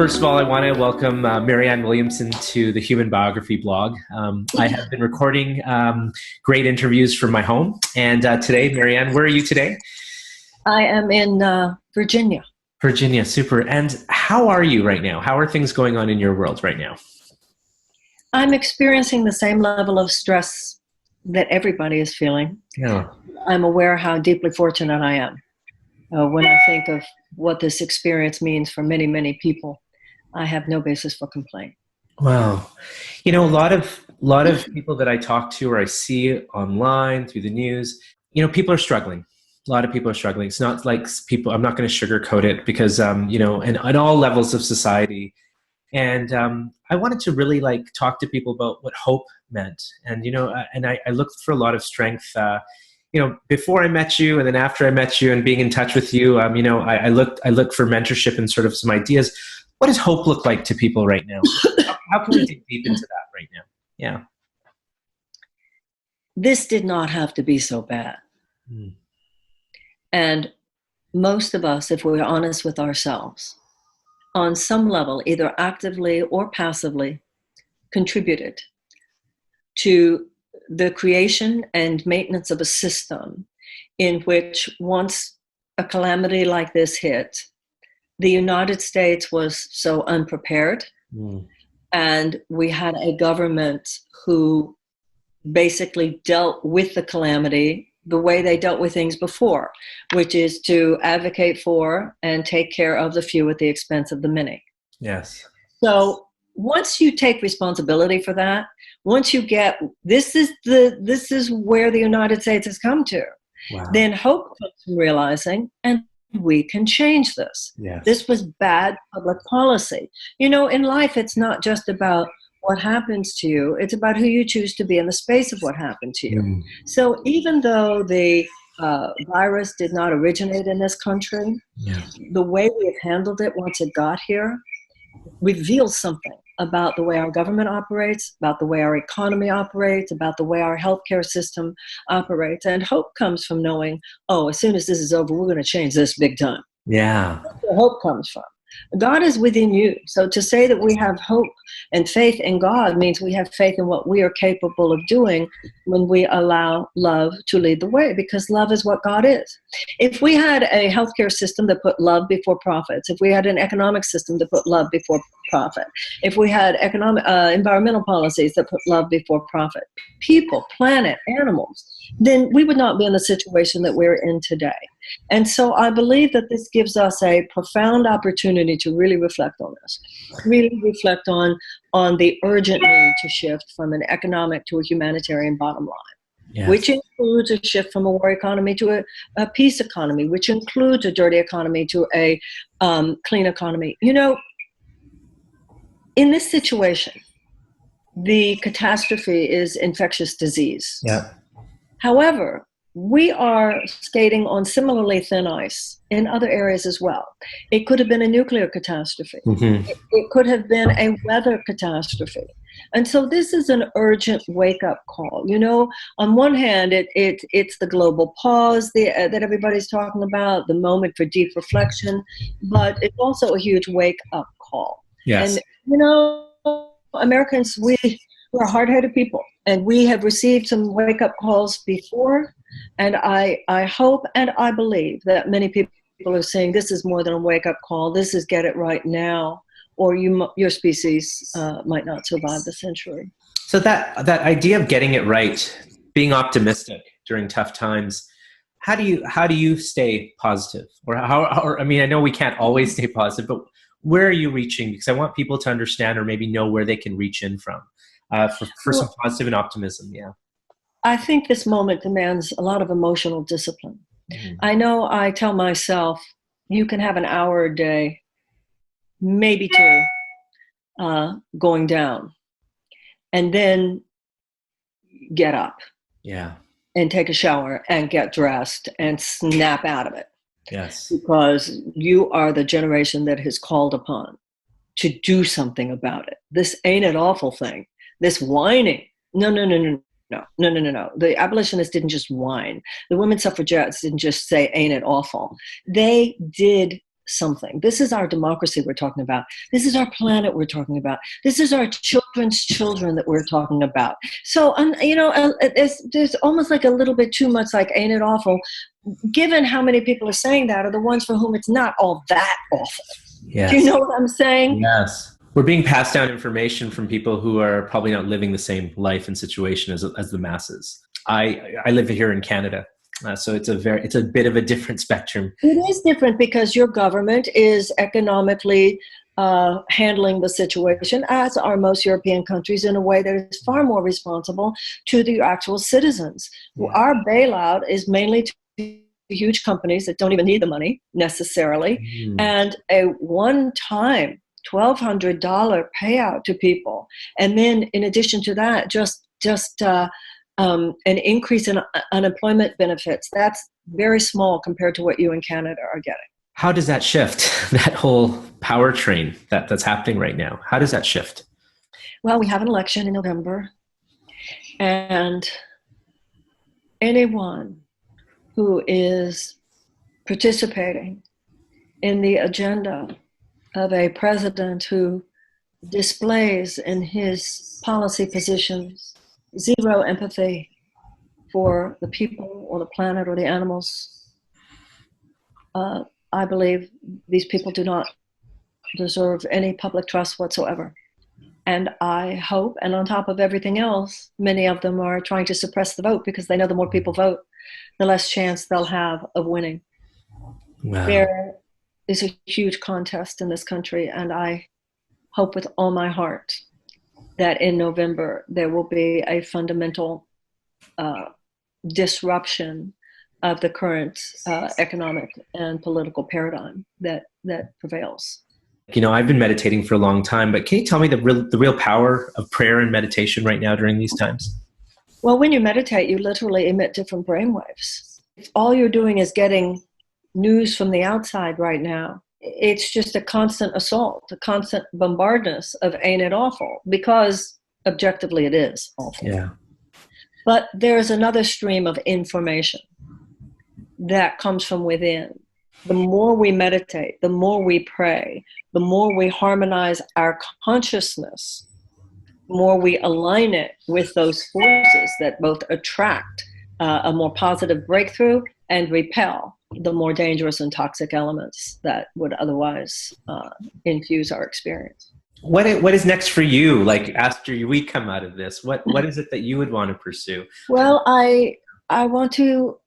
First of all, I want to welcome Marianne Williamson to the Human Biography blog. I have been recording great interviews from my home. And today, Marianne, where are you today? I am in Virginia. Virginia, super. And how are you right now? How are things going on in your world right now? I'm experiencing the same level of stress that everybody is feeling. Yeah. I'm aware how deeply fortunate I am. When I think of what this experience means for many, many people, I have no basis for complaint. Wow. You know, a lot of people that I talk to or I see online through the news, you know, people are struggling. A lot of people are struggling. It's not like people, I'm not going to sugarcoat it because, you know, and on all levels of society. And I wanted to really talk to people about what hope meant. And, you know, and I looked for a lot of strength, you know, before I met you and then after I met you and being in touch with you, you know, I looked for mentorship and sort of some ideas. What does hope look like to people right now? How can we dig deep into that right now? Yeah. This did not have to be so bad. Mm. And most of us, if we're honest with ourselves, on some level, either actively or passively, contributed to the creation and maintenance of a system in which once a calamity like this hit, the United States was so unprepared. Mm. And we had a government who basically dealt with the calamity the way they dealt with things before, which is to advocate for and take care of the few at the expense of the many. Yes. So once you take responsibility for that, once you get, this is where the United States has come to, wow. Then hope comes from realizing, and we can change this. Yes. This was bad public policy. You know, in life, it's not just about what happens to you. It's about who you choose to be in the space of what happened to you. Mm. So even though the virus did not originate in this country, yeah. The way we have handled it once it got here reveals something about the way our government operates, about the way our economy operates, about the way our healthcare system operates. And hope comes from knowing, oh, as soon as this is over, we're going to change this big time. Yeah. That's where hope comes from. God is within you. So to say that we have hope and faith in God means we have faith in what we are capable of doing when we allow love to lead the way, because love is what God is. If we had a healthcare system that put love before profits, if we had an economic system that put love before profit, if we had environmental policies that put love before profit, people, planet, animals, then we would not be in the situation that we're in today. And so I believe that this gives us a profound opportunity to really reflect on this, really reflect on the urgent need to shift from an economic to a humanitarian bottom line, yes. Which includes a shift from a war economy to a peace economy, which includes a dirty economy to a clean economy. You know, in this situation, the catastrophe is infectious disease. Yeah. However, we are skating on similarly thin ice in other areas as well. It could have been a nuclear catastrophe. Mm-hmm. It could have been a weather catastrophe. And so this is an urgent wake-up call. You know, on one hand, it's the global pause that everybody's talking about, the moment for deep reflection, but it's also a huge wake-up call. Yes. And, you know, Americans, we're hard-headed people, and we have received some wake-up calls before. And I hope and I believe that many people are saying this is more than a wake-up call. This is get it right now, or your species might not survive the century. So that idea of getting it right, being optimistic during tough times, how do you stay positive? Or I mean, I know we can't always stay positive, but where are you reaching? Because I want people to understand or maybe know where they can reach in from for some positive and optimism. Yeah. I think this moment demands a lot of emotional discipline. Mm-hmm. I know I tell myself, you can have an hour a day, maybe two, going down, and then get up. Yeah. And take a shower and get dressed and snap out of it. Yes. Because you are the generation that is called upon to do something about it. This ain't it awful thing, this whining. No. The abolitionists didn't just whine. The women suffragettes didn't just say, ain't it awful. They did something. This is our democracy we're talking about. This is our planet we're talking about. This is our children's children that we're talking about. So, there's almost like a little bit too much like, ain't it awful? Given how many people are saying that are the ones for whom it's not all that awful. Yes. Do you know what I'm saying? Yes. We're being passed down information from people who are probably not living the same life and situation as the masses. I live here in Canada. So it's a bit of a different spectrum. It is different because your government is economically handling the situation, as are most European countries, in a way that is far more responsible to the actual citizens. Yeah. Our bailout is mainly to huge companies that don't even need the money necessarily, and a one-time $1,200 payout to people, and then in addition to that, just an increase in unemployment benefits. That's very small compared to what you in Canada are getting. How does that shift, that whole power train that's happening right now? How does that shift? Well, we have an election in November, and anyone who is participating in the agenda of a president who displays in his policy positions zero empathy for the people or the planet or the animals, I believe these people do not deserve any public trust whatsoever. And I hope, and on top of everything else, many of them are trying to suppress the vote because they know the more people vote, the less chance they'll have of winning. Wow. There is a huge contest in this country, and I hope with all my heart that in November there will be a fundamental disruption of the current economic and political paradigm that prevails. You know, I've been meditating for a long time, but can you tell me the real power of prayer and meditation right now during these times? Well, when you meditate, you literally emit different brainwaves. If all you're doing is getting news from the outside right now, it's just a constant assault, a constant bombardment of ain't it awful, because objectively it is awful. Yeah. But there's another stream of information that comes from within. The more we meditate, the more we pray, the more we harmonize our consciousness, the more we align it with those forces that both attract a more positive breakthrough and repel the more dangerous and toxic elements that would otherwise infuse our experience. What is next for you? Like after we come out of this, what is it that you would want to pursue? Well, I want to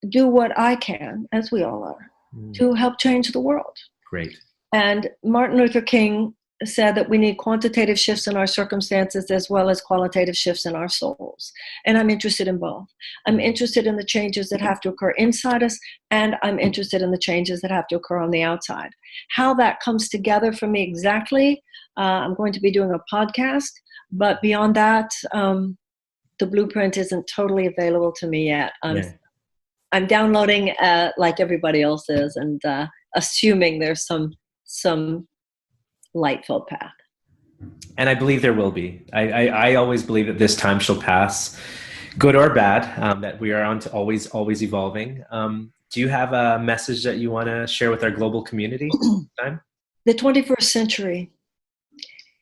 do what I can, as we all are, to help change the world. Great. And Martin Luther King said that we need quantitative shifts in our circumstances as well as qualitative shifts in our souls. And I'm interested in both. I'm interested in the changes that have to occur inside us, and I'm interested in the changes that have to occur on the outside. How that comes together for me exactly, I'm going to be doing a podcast, but beyond that, the blueprint isn't totally available to me yet. I'm downloading like everybody else is, and assuming there's some light-filled path. And I believe there will be. I always believe that this time shall pass, good or bad, that we are on to always evolving. Do you have a message that you want to share with our global community? The 21st century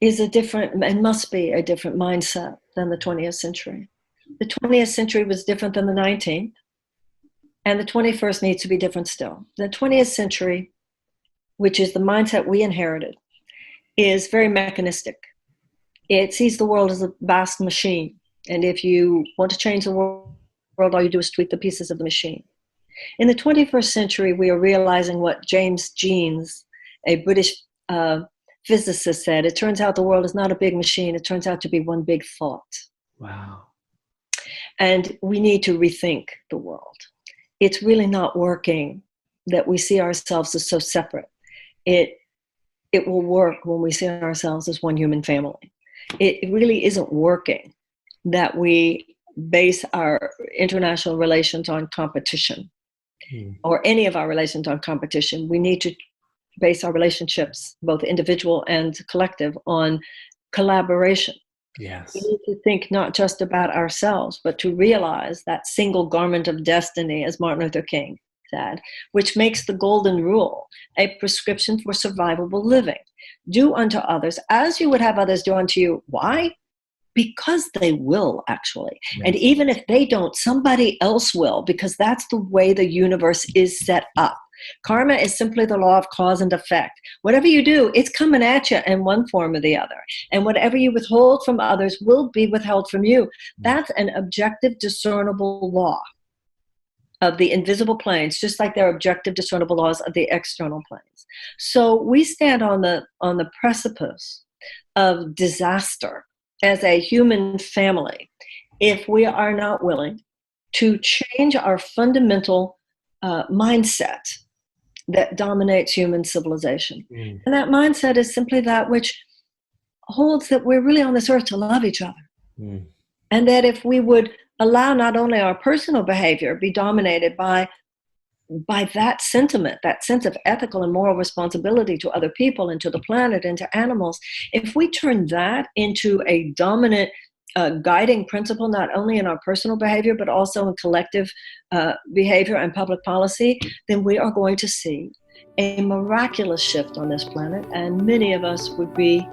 is a different, and must be a different mindset than the 20th century. The 20th century was different than the 19th, and the 21st needs to be different still. The 20th century, which is the mindset we inherited, is very mechanistic. It sees the world as a vast machine. And if you want to change the world, all you do is tweak the pieces of the machine. In the 21st century, we are realizing what James Jeans, a British physicist, said. It turns out the world is not a big machine. It turns out to be one big thought. Wow. And we need to rethink the world. It's really not working that we see ourselves as so separate. It will work when we see ourselves as one human family. It really isn't working that we base our international relations on competition or any of our relations on competition. We need to base our relationships, both individual and collective, on collaboration. Yes. We need to think not just about ourselves, but to realize that single garment of destiny, as Martin Luther King said, which makes the golden rule a prescription for survivable living. Do unto others as you would have others do unto you. Why? Because they will, actually. Yes. And even if they don't, somebody else will, because that's the way the universe is set up. Karma is simply the law of cause and effect. Whatever you do, it's coming at you in one form or the other. And whatever you withhold from others will be withheld from you. That's an objective, discernible law of the invisible planes, just like there are objective, discernible laws of the external planes. So we stand on the precipice of disaster as a human family if we are not willing to change our fundamental mindset that dominates human civilization. And that mindset is simply that which holds that we're really on this earth to love each other. And that if we would allow not only our personal behavior be dominated by that sentiment, that sense of ethical and moral responsibility to other people and to the planet and to animals, if we turn that into a dominant guiding principle, not only in our personal behavior, but also in collective behavior and public policy, then we are going to see a miraculous shift on this planet, and many of us would be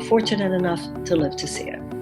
fortunate enough to live to see it.